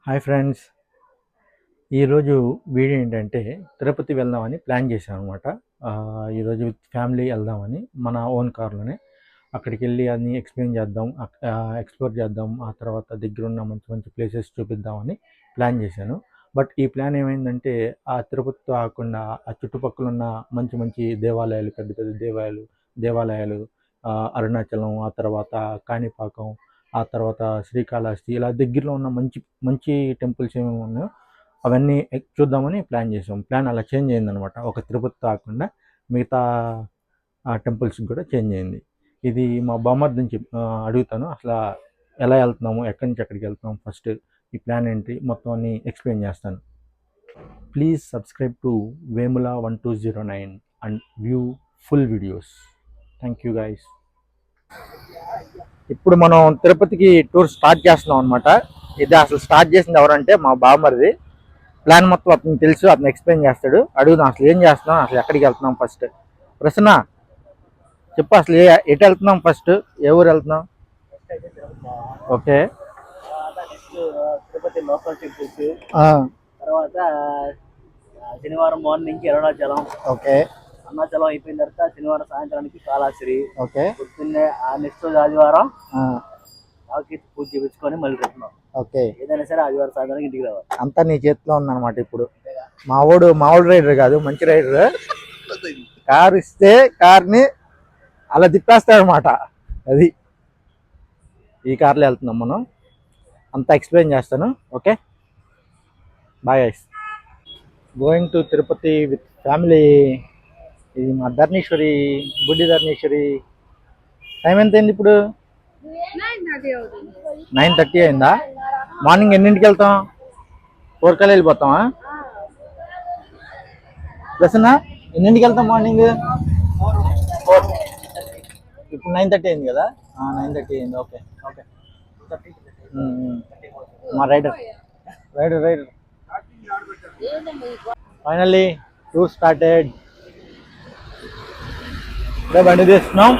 Hi friends. ఈరోజు video ఏంటంటే తిరుపతి వెళ్దామని ప్లాన్ చేశాను అనమాట. ఈరోజు విత్ ఫ్యామిలీ వెళ్దామని మన ఓన్ కార్లోనే. అక్కడికి వెళ్ళి అన్ని ఎక్స్ప్లోర్ చేద్దాం. ఆ తర్వాత దగ్గరున్న మంచి మంచి ప్లేసెస్ చూపిద్దామని ప్లాన్ చేశాను. బట్ ఈ ప్లాన్ ఏమైందంటే ఆ తిరుపతితో కాకుండా ఆ చుట్టుపక్కల ఉన్న మంచి మంచి దేవాలయాలు, పెద్ద పెద్ద దేవాలయాలు, అరుణాచలం, ఆ తర్వాత కాణిపాకం, ఆ తర్వాత శ్రీకాళహస్తి, ఇలా దగ్గరలో ఉన్న మంచి మంచి టెంపుల్స్ ఏమేమి ఉన్నాయో అవన్నీ చూద్దామని ప్లాన్ చేసాం. ప్లాన్ అలా చేంజ్ అయిందనమాట. ఒక తిరుపతి కాకుండా మిగతా ఆ టెంపుల్స్కి కూడా చేంజ్ అయింది. ఇది మా బామ్మర్దిని అడుగుతాను. అసలు ఎలా వెళ్తున్నాము, ఎక్కడి నుంచి ఎక్కడికి వెళ్తున్నాము, ఫస్ట్ ఈ ప్లాన్ ఏంటి, మొత్తం అన్ని ఎక్స్ప్లెయిన్ చేస్తాను. Please subscribe to Vemula 1209 and view full videos. Thank you guys. ఇప్పుడు మనం తిరుపతికి టూర్ స్టార్ట్ చేస్తున్నాం అనమాట. ఇది అసలు స్టార్ట్ చేసింది ఎవరంటే మా బామ్మరిది. ప్లాన్ మొత్తం అతనికి తెలుసు, అతను ఎక్స్ప్లెయిన్ చేస్తాడు. అడుగుదాం అసలు ఏం చేస్తున్నాం, అసలు ఎక్కడికి వెళ్తున్నాం, ఫస్ట్ ప్రశ్న చెప్పు. అసలు ఎటు వెళ్తున్నాం, ఫస్ట్ ఏ ఊరు వెళ్తున్నాం? ఓకే. తిరుపతి లోకల్ టెంపుల్స్, తర్వాత శనివారం మార్నింగ్ అరుణాచలం. ఓకే. అరుణాచలం అయిపోయిన తర్వాత శనివారం సాయంత్రానికి కాళహస్తి. ఓకే. పొద్దున్నే ఆ నెక్స్ట్ రోజు ఆదివారం రావుకేతు పూజ చేయించుకొని మళ్ళీ వెళ్తున్నాం. ఓకే. ఏదైనా సరే ఆదివారం సాయంత్రానికి ఇంటికి రావాలి. అంతా నీ చేతిలో ఉందన్నమాట. ఇప్పుడు మామూలు రైడర్ కాదు, మంచి రైడర్. కారు ఇస్తే కార్ని అలా తిప్పేస్తాడనమాట. అది ఈ కార్లో వెళ్తున్నాం మనం. అంతా ఎక్స్ప్లెయిన్ చేస్తాను. Okay, bye guys. Going to Tirupati with family. ఇది మా ధర్నేశ్వరి, బుడ్డి ధర్నేశ్వరి. టైం ఎంత అయింది ఇప్పుడు? 9:30 అయిందా? మార్నింగ్ ఎన్నింటికి వెళ్తాం? 4 కల్లా వెళ్ళిపోతామా? ప్రసన్న ఎన్నింటికి వెళ్తాం మార్నింగ్? 4. ఇప్పుడు 9:30 అయింది కదా? 9:30 అయింది. Okay okay. మా రైడర్. Finally tour started. బండి తీస్తున్నాం.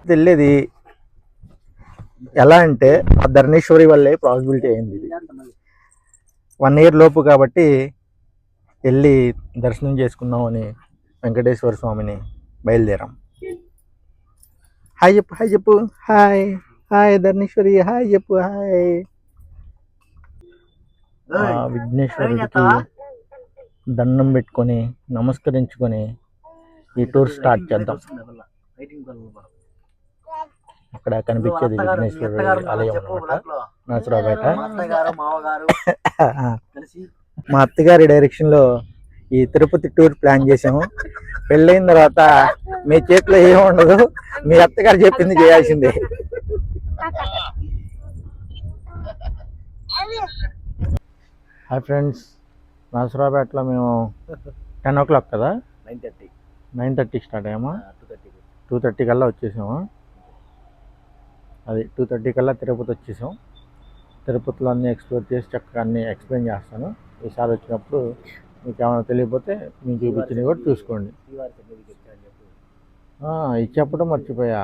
వెళ్ళేది ఎలా అంటే ఆ ధర్నేశ్వరి వల్లే పాసిబిలిటీ అయింది. ఇది 1 year లోపు కాబట్టి వెళ్ళి దర్శనం చేసుకుందామని వెంకటేశ్వర స్వామిని బయలుదేరాం. హాయ్ చెప్పు. హాయ్ ధర్నేశ్వరి, హాయ్ చెప్పు. హాయ్. విఘ్నేశ్వరుడికి దండం పెట్టుకొని నమస్కరించుకొని ఈ టూర్ స్టార్ట్ చేద్దాం. అక్కడ కనిపించేది విఘ్నేశ్వరుడి ఆలయం అన్నమాట, నరసరావుపేట. మా అత్తగారి డైరెక్షన్ లో ఈ తిరుపతి టూర్ ప్లాన్ చేసాము. పెళ్ళైన తర్వాత మీ చేతిలో ఏముండదు, మీ అత్తగారు చెప్పింది చేయాల్సిందే. Hi friends. నరసరావుపేటలో మేము 10 o'clock కదా, 9:30 స్టార్ట్ అయ్యామా? 2:30 కల్లా వచ్చేసాము. అది 2:30 కల్లా తిరుపతి వచ్చేసాం. తిరుపతిలో అన్నీ ఎక్స్ప్లోర్ చేసి చక్కగా అన్నీ ఎక్స్ప్లెయిన్ చేస్తాను. ఈసారి వచ్చినప్పుడు మీకు ఏమైనా తెలియకపోతే మీకు చూపించినవి కూడా చూసుకోండి. ఇది చెప్పడం మర్చిపోయా,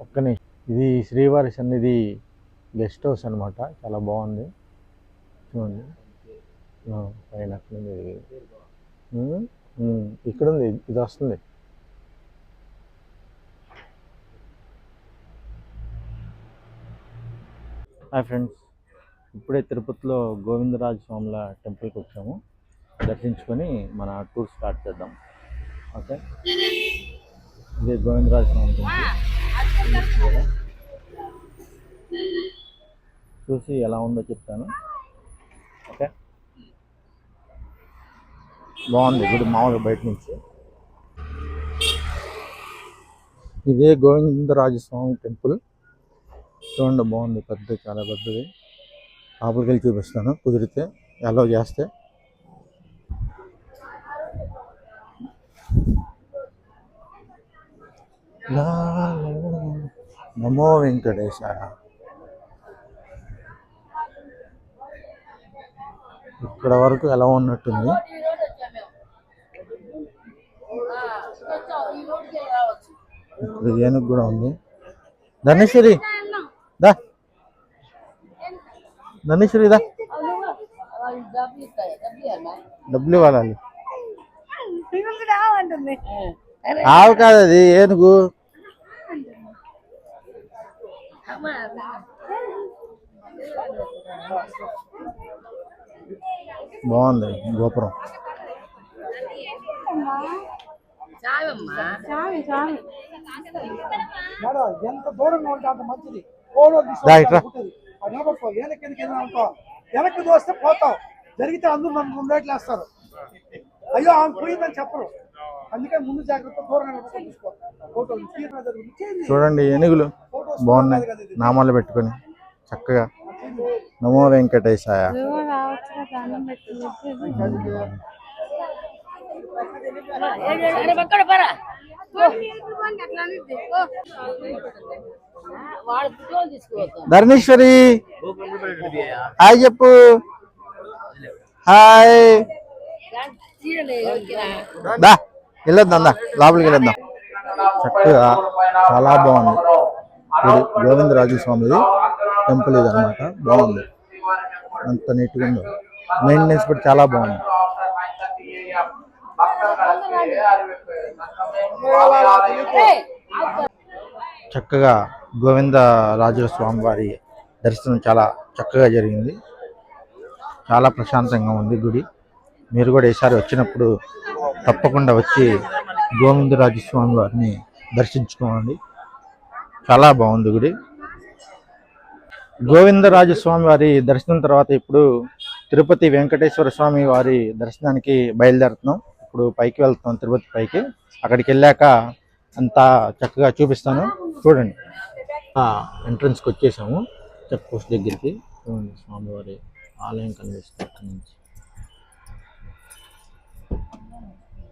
ఒక్కనే. ఇది శ్రీవారి సన్నిధి గెస్ట్ హౌస్ అనమాట. చాలా బాగుంది చూడండి. పైన ఇక్కడ ఉంది, ఇది వస్తుంది. Hi friends. ఇప్పుడే తిరుపతిలో గోవిందరాజ స్వాముల టెంపుల్కి వచ్చాము. దర్శించుకొని మన టూర్ స్టార్ట్ చేద్దాం. ఓకే, ఇదే గోవిందరాజ స్వామి టెంపుల్. చూసి ఎలా ఉందో చెప్తాను. ఓకే, బాగుంది గుడి మామూలుగా బయట నుంచి. ఇదే గోవిందరాజస్వామి టెంపుల్ చూడండి, బాగుంది, పెద్ద, చాలా పెద్దది. లోపలికి వెళ్ళి చూపిస్తాను కుదిరితే, అలౌ చేస్తే. నమో వెంకటేశాయ. ఇక్కడ వరకు ఎలా ఉన్నట్టుంది. ఇక్కడ ఏనుగు కూడా ఉంది. ధర్నేశ్వరి దా. ధనేశ్వరి ఇదా డబ్బులు ఇవ్వాలి. ఆవు కాదు అది ఏనుగు. బాగుంది గోపురం. ఎంత దూరంగా ఉంటే అంత మంచిది. వెనక్కి దోస్తే పోతావు, జరిగితే అందరూ నన్ను 2 రేట్లు వేస్తారు. అయ్యో ఆమె పోయిందని చెప్పరు, అందుకే ముందు జాగ్రత్త దూరంగా తీసుకో. చూడండి ఏనుగులు బాగున్నాయి, నామాలు పెట్టుకొని చక్కగా. నమో వెంకటేశాయ. ధరణేశ్వరి హాయ్ చెప్పు. హాయ్ దా వెళ్ళొద్దాం, దా లోపలికి వెళ్ళొద్దాం. చక్కగా చాలా బాగుంది. ఇది గోవిందరాజు స్వామిది టెంపుల్ ఇది అనమాట. బాగుంది, అంత నీట్గా ఉంది. మెయింటెనెన్స్ కూడా చాలా బాగుంది. చక్కగా గోవిందరాజుల స్వామి వారి దర్శనం చాలా చక్కగా జరిగింది. చాలా ప్రశాంతంగా ఉంది గుడి. మీరు కూడా ఈసారి వచ్చినప్పుడు తప్పకుండా వచ్చి గోవిందరాజు స్వామి వారిని దర్శించుకోండి. చాలా బాగుంది గుడి. గోవిందరాజు స్వామి వారి దర్శనం తర్వాత ఇప్పుడు తిరుపతి వెంకటేశ్వర స్వామి వారి దర్శనానికి బయలుదేరుతున్నాం. ఇప్పుడు పైకి వెళ్తున్నాం, తిరుపతి పైకి. అక్కడికి వెళ్ళాక అంతా చక్కగా చూపిస్తాను, చూడండి. ఎంట్రన్స్కి వచ్చేసాము, చెక్ పోస్ట్ దగ్గరికి. చూడండి స్వామివారి ఆలయం కనిపిస్తుంది. అక్కడి నుంచి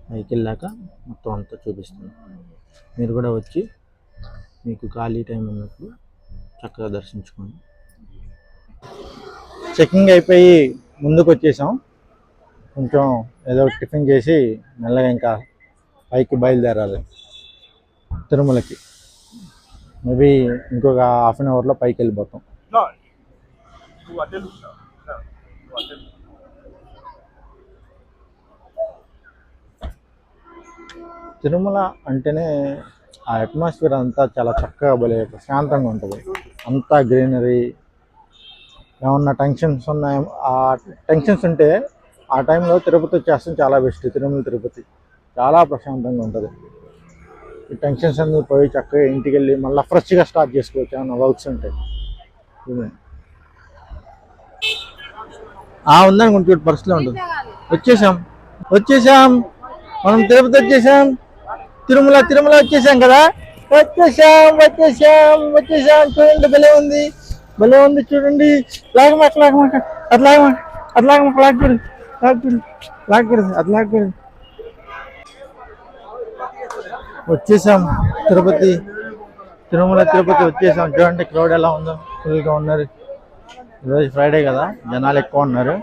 పైకి వెళ్ళాక మొత్తం అంతా చూపిస్తాను. మీరు కూడా వచ్చి మీకు ఖాళీ టైం ఉన్నప్పుడు చక్కగా దర్శించుకోండి. చెకింగ్ అయిపోయి ముందుకు వచ్చేసాం. కొంచెం ఏదో టిఫిన్ చేసి మెల్లగా ఇంకా పైకి బయలుదేరాలి తిరుమలకి. మేబీ ఇంకొక హాఫ్ అన్ అవర్లో పైకి వెళ్ళిపోతాం. తిరుమల అంటేనే ఆ అట్మాస్ఫియర్ అంతా చాలా చక్కగా భలే ప్రశాంతంగా ఉంటుంది. అంతా గ్రీనరీ. ఏమన్నా టెన్షన్స్ ఉన్నాయి, ఆ టెన్షన్స్ ఉంటే ఆ టైంలో తిరుపతి వచ్చేస్తాం చాలా బెస్ట్. తిరుమల తిరుపతి చాలా ప్రశాంతంగా ఉంటుంది. ఈ టెన్షన్స్ అన్నీ పోయి చక్కగా ఇంటికి వెళ్ళి మళ్ళీ ఫ్రెష్గా స్టార్ట్ చేసుకోవచ్చు ఏమన్నా వర్క్స్ ఉంటాయి. ఉందనుకుంటే పరిస్థితిలో ఉంటుంది. వచ్చేసాం మనం తిరుపతి వచ్చేసాం. తిరుమల వచ్చేసాం కదా. వచ్చేసాం. చూడండి భలే ఉంది చూడండి. వచ్చేసాం తిరుమల తిరుపతి వచ్చేసాం. చూడండి క్రౌడ్ ఎలా ఉందో, ఫుల్గా ఉన్నారు. ఈరోజు ఫ్రైడే కదా, జనాలు ఎక్కువ ఉన్నారు.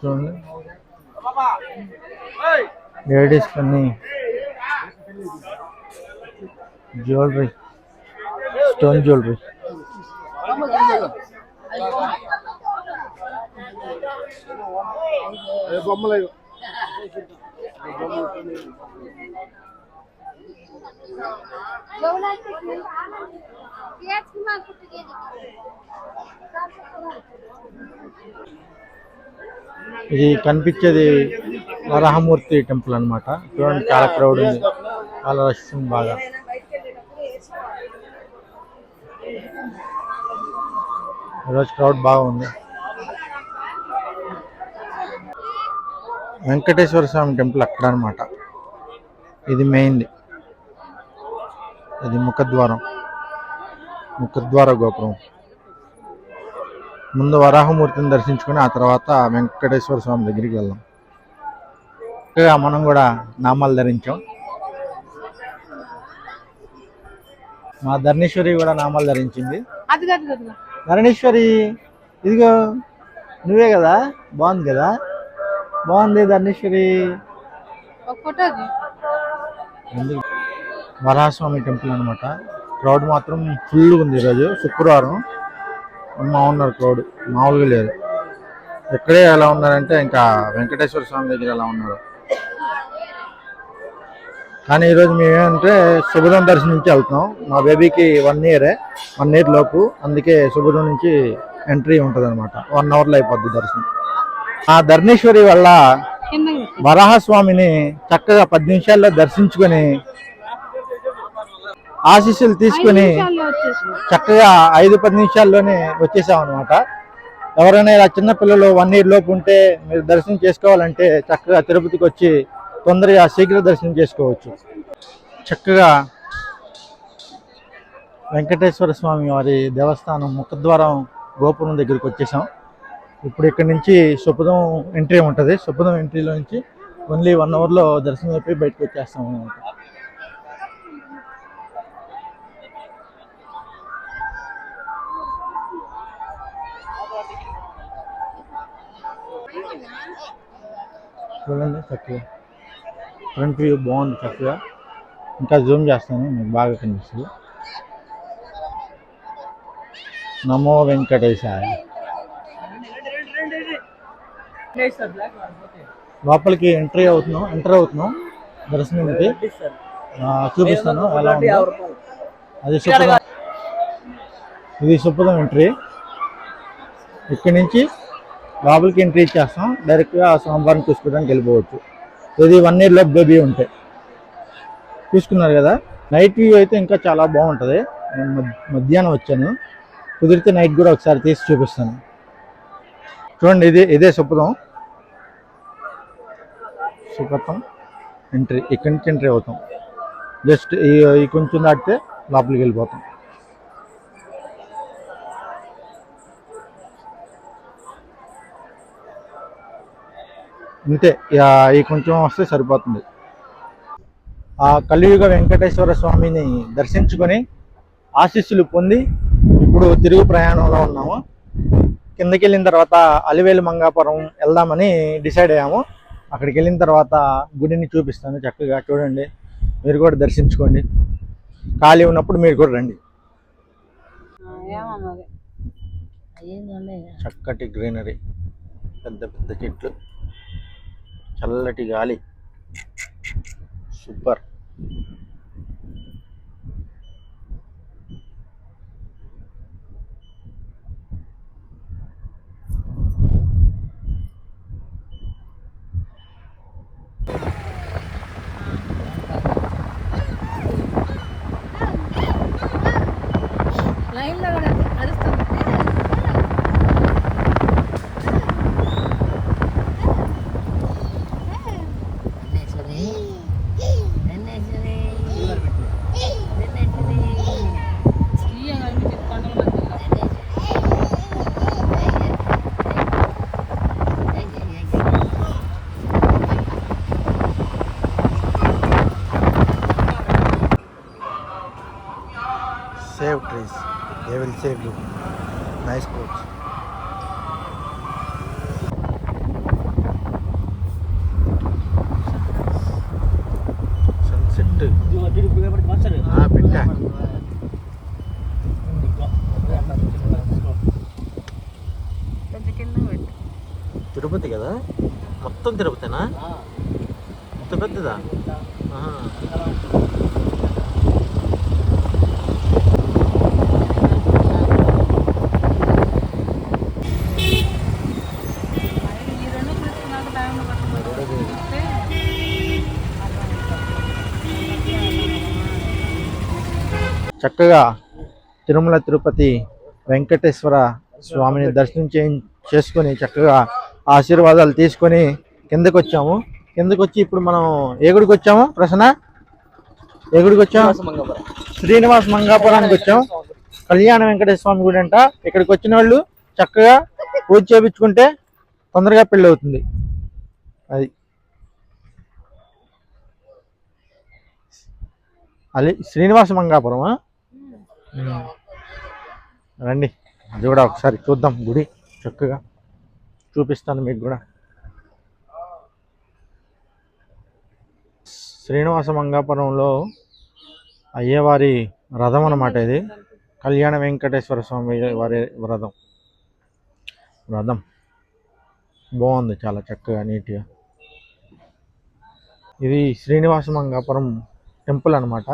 చూడండి లేడీస్ కొన్ని జ్యువెలరీ, స్టోన్ జ్యువెలరీ. బొమ్మలు ఇది కనిపించేది వరాహమూర్తి టెంపుల్ అన్నమాట. చూడండి చాలా క్రౌడ్ ఉంది, చాలా రష్ ఉంది బాగా. ఈరోజు క్రౌడ్ బాగుంది. వెంకటేశ్వర స్వామి టెంపుల్ అక్కడ అనమాట. ఇది మెయిన్ది. ఇది ముఖద్వార గోపురం. ముందు వరాహమూర్తిని దర్శించుకొని ఆ తర్వాత వెంకటేశ్వర స్వామి దగ్గరికి వెళ్దాం. మనం కూడా నామాలు ధరించాం. మా ధరణేశ్వరి కూడా నామాలు ధరించింది. ధరణేశ్వరి ఇదిగో నువ్వే కదా, బాగుంది కదా, బాగుంది ధరణేశ్వరి. వరాహస్వామి టెంపుల్ అనమాట. క్రౌడ్ మాత్రం ఫుల్గా ఉంది ఈరోజు శుక్రవారం. ఉన్నారు క్రౌడ్ మామూలుగా లేదు. ఎక్కడే ఎలా ఉన్నారంటే ఇంకా వెంకటేశ్వర స్వామి దగ్గర ఎలా ఉన్నారు. కానీ ఈరోజు మేమేమంటే శుభదం దర్శనం నుంచి వెళ్తున్నాం. మా బేబీకి 1 ఇయర్ లోపు, అందుకే శుభదం నుంచి ఎంట్రీ ఉంటుంది అనమాట. 1 అవర్లో అయిపోద్ది దర్శనం. ఆ ధరణేశ్వరి వల్ల వరాహస్వామిని చక్కగా 10 నిమిషాల్లో దర్శించుకొని ఆశీస్సులు తీసుకుని చక్కగా 5-10 నిమిషాల్లోనే వచ్చేసాం అనమాట. ఎవరైనా ఇలా చిన్నపిల్లలు 1 ఇయర్ లోపు ఉంటే మీరు దర్శనం చేసుకోవాలంటే చక్కగా తిరుపతికి వచ్చి తొందరగా శీఘ్ర దర్శనం చేసుకోవచ్చు. చక్కగా వెంకటేశ్వర స్వామి వారి దేవస్థానం ముఖద్వారం గోపురం దగ్గరికి వచ్చేసాం. ఇప్పుడు ఇక్కడ నుంచి సుపదం ఎంట్రీ ఉంటుంది. సుపదం ఎంట్రీలో నుంచి ఓన్లీ 1 అవర్లో దర్శనం అయిపోయి బయటకు వచ్చేస్తాం అనమాట. చూడండి చక్కగా ఫ్రంట్ వ్యూ బాగుంది. చక్కగా ఇంకా జూమ్ చేస్తాను, మీకు బాగా కనిపిస్తుంది. నమో వెంకటేశాయ. లోపలికి ఎంటర్ అవుతున్నాం దర్శనంకి. చూపిస్తాను ఎలా ఉందో. అది సుపదం, ఇది సుపదం ఎంట్రీ. ఇక్కడి నుంచి లోపలికి ఎంట్రీ ఇచ్చేస్తాం. డైరెక్ట్గా స్వామివారిని చూసుకోవడానికి వెళ్ళిపోవచ్చు. ఇది 1 ఇయర్ లోపు బేబీ ఉంటే. చూసుకున్నారు కదా, నైట్ వ్యూ అయితే ఇంకా చాలా బాగుంటుంది. నేను మధ్యాహ్నం వచ్చాను, కుదిరితే నైట్ కూడా ఒకసారి తీసి చూపిస్తాను. చూడండి, ఇదే సుపదం ఎంట్రీ. ఇక్కడి నుంచి ఎంట్రీ అవుతాం. జస్ట్ ఈ కొంచెం దాటితే లోపలికి వెళ్ళిపోతాం. అంతే, ఈ కొంచెం వస్తే సరిపోతుంది. ఆ కలియుగ వెంకటేశ్వర స్వామిని దర్శించుకొని ఆశీస్సులు పొంది ఇప్పుడు తిరుగు ప్రయాణంలో ఉన్నాము. కిందకి వెళ్ళిన తర్వాత అలివేలు మంగాపురం వెళ్దామని డిసైడ్ అయ్యాము. అక్కడికి వెళ్ళిన తర్వాత గుడిని చూపిస్తాను. చక్కగా చూడండి, మీరు కూడా దర్శించుకోండి. ఖాళీ ఉన్నప్పుడు మీరు కూడా రండి. చక్కటి గ్రీనరీ, పెద్ద పెద్ద చెట్లు, చల్లటి గాలి, super. Save trees, they will save you. Nice quotes. Sunset. పెట్టా. తిరుపతి కదా, మొత్తం తిరుపతినా? ఇంత పెద్దదా? చక్కగా తిరుమల తిరుపతి వెంకటేశ్వర స్వామిని దర్శనం చేసుకొని చక్కగా ఆశీర్వాదాలు తీసుకొని కిందకి వచ్చాము. కిందకి వచ్చి ఇప్పుడు మనం ఏ గుడికి వచ్చాము ప్రసన్న? ఏ గుడికి వచ్చాము? శ్రీనివాస మంగాపురానికి వచ్చాం. కళ్యాణ వెంకటేశ్వర స్వామి గుడి అంట. ఇక్కడికి వచ్చిన వాళ్ళు చక్కగా పూజ చేయించుకుంటే తొందరగా పెళ్ళి అవుతుంది. అది శ్రీనివాస మంగాపురమా? రండి, అది కూడా ఒకసారి చూద్దాం. గుడి చక్కగా చూపిస్తాను మీకు కూడా. శ్రీనివాస మంగాపురంలో అయ్యవారి రథం అన్నమాట ఇది. కళ్యాణ వెంకటేశ్వర స్వామి వారి రథం బాగుంది, చాలా చక్కగా నీట్గా. ఇది శ్రీనివాస మంగాపురం టెంపుల్ అనమాట.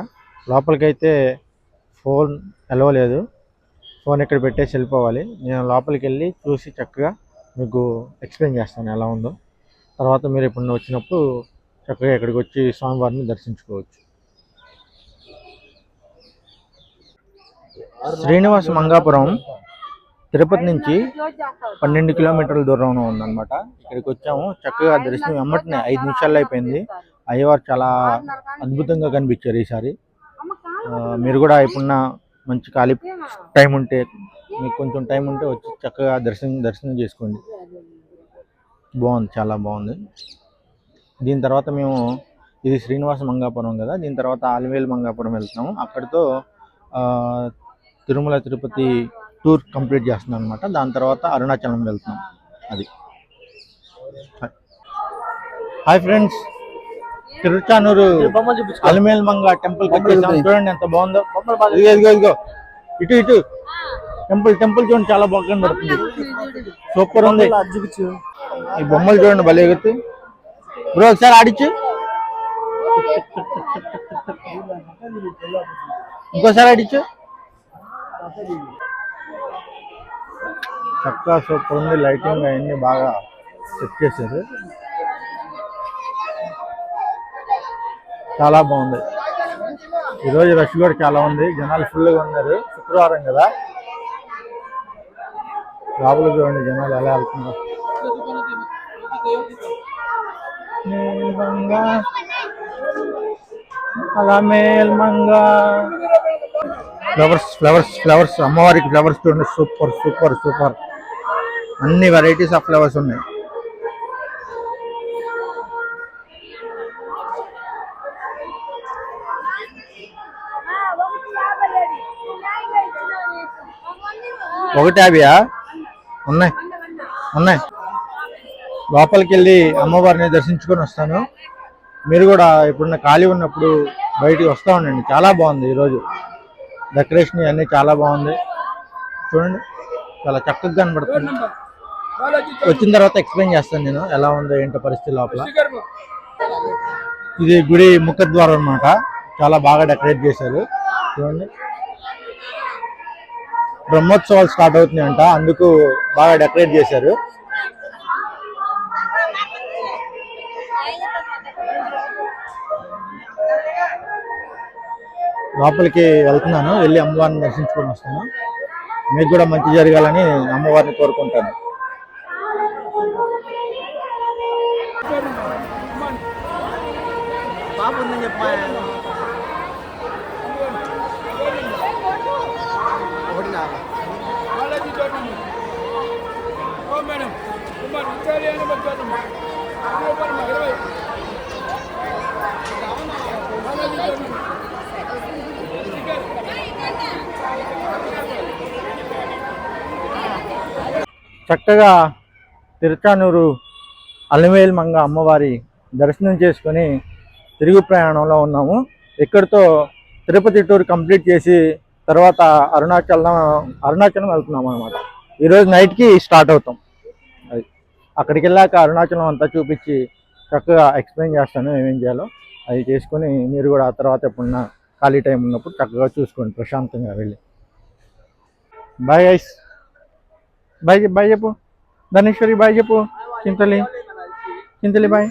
లోపలికైతే ఫోన్ ఎలవలేదు, ఫోన్ ఇక్కడ పెట్టేసి వెళ్ళిపోవాలి. నేను లోపలికి వెళ్ళి చూసి చక్కగా మీకు ఎక్స్ప్లెయిన్ చేస్తాను ఎలా ఉందో. తర్వాత మీరు ఇప్పుడు వచ్చినప్పుడు చక్కగా ఇక్కడికి వచ్చి స్వామివారిని దర్శించుకోవచ్చు. శ్రీనివాస మంగాపురం తిరుపతి నుంచి 12 కిలోమీటర్ల దూరంలో ఉందన్నమాట. ఇక్కడికి వచ్చాము, చక్కగా దర్శనం వెంబటనే 5 నిమిషాల్లో అయిపోయింది. అయ్యవారు చాలా అద్భుతంగా కనిపించారు ఈసారి. మీరు కూడా ఇప్పుడున్న మంచి ఖాళీ టైం ఉంటే, మీకు కొంచెం టైం ఉంటే వచ్చి చక్కగా దర్శనం చేసుకోండి. బాగుంది, చాలా బాగుంది. దీని తర్వాత మేము, ఇది శ్రీనివాస మంగాపురం కదా, దీని తర్వాత ఆలివేలు మంగాపురం వెళ్తున్నాము. అక్కడితో తిరుమల తిరుపతి టూర్ కంప్లీట్ చేస్తున్నాం అనమాట. దాని తర్వాత అరుణాచలం వెళ్తున్నాం. అది. హాయ్ ఫ్రెండ్స్, తిరుచానూరు అలిమేలు మంగ టెంపుల్కి వచ్చేసాం. చూడండి ఎంత బాగుందో. ఇదిగో ఇటు టెంపుల్ చూడండి, చాలా బాగా కనబడుతుంది. సూపర్ ఉంది. ఈ బొమ్మలు చూడండి, భలే ఎగుతూ. బ్రో ఒకసారి ఆడిచ్చు, ఇంకోసారి ఆడిచ్చు. చక్కగా సూపర్ ఉంది. లైటింగ్ అవన్నీ బాగా సెట్ చేశారు, చాలా బాగుంది. ఈరోజు రష్ కూడా చాలా ఉంది, జనాలు ఫుల్గా ఉన్నారు. శుక్రవారం కదా, లోపల చూడండి జనాలు ఎలా వెళ్తున్నారు. మేల్మంగా ఫ్లవర్స్ అమ్మవారికి ఫ్లవర్స్ చూడండి, సూపర్. అన్ని వెరైటీస్ ఆఫ్ ఫ్లవర్స్ ఉన్నాయి. ఒకటి 50 ఉన్నాయి. లోపలికి వెళ్ళి అమ్మవారిని దర్శించుకొని వస్తాను. మీరు కూడా ఇప్పుడున్న ఖాళీ ఉన్నప్పుడు బయటికి వస్తూ ఉండండి. చాలా బాగుంది ఈరోజు డెకరేషన్, ఇవన్నీ చాలా బాగుంది. చూడండి, చాలా చక్కగా కనబడుతుంది. వచ్చిన తర్వాత ఎక్స్ప్లెయిన్ చేస్తాను నేను ఎలా ఉందో ఏంటో పరిస్థితి లోపల. ఇది గుడి ముఖద్వారం అన్నమాట, చాలా బాగా డెకరేట్ చేశారు. చూడండి, బ్రహ్మోత్సవాలు స్టార్ట్ అవుతున్నాయంట, అందుకు బాగా డెకరేట్ చేశారు. లోపలికి వెళ్తున్నాను, వెళ్ళి అమ్మవారిని దర్శించుకొని వస్తాను. మీకు కూడా మంచి జరగాలని అమ్మవారిని కోరుకుంటాను. చక్కగా తిరుచానూరు అలివేలు మంగ అమ్మవారి దర్శనం చేసుకొని తిరుగు ప్రయాణంలో ఉన్నాము. ఇక్కడితో తిరుపతి టూర్ కంప్లీట్ చేసి తర్వాత అరుణాచలం వెళ్తున్నాం అనమాట. ఈరోజు నైట్కి స్టార్ట్ అవుతాం. అది అక్కడికి వెళ్ళాక అరుణాచలం అంతా చూపించి చక్కగా ఎక్స్ప్లెయిన్ చేస్తాను ఏమేం చేయాలో. అది చేసుకొని మీరు కూడా ఆ తర్వాత ఎప్పుడున్నా ఖాళీ టైం ఉన్నప్పుడు చక్కగా చూసుకోండి ప్రశాంతంగా వెళ్ళి. బాయ్ గైస్, బాయ్ చెప్పు ధనేశ్వరి, బాయ్ చెప్పు చింతలి బాయ్.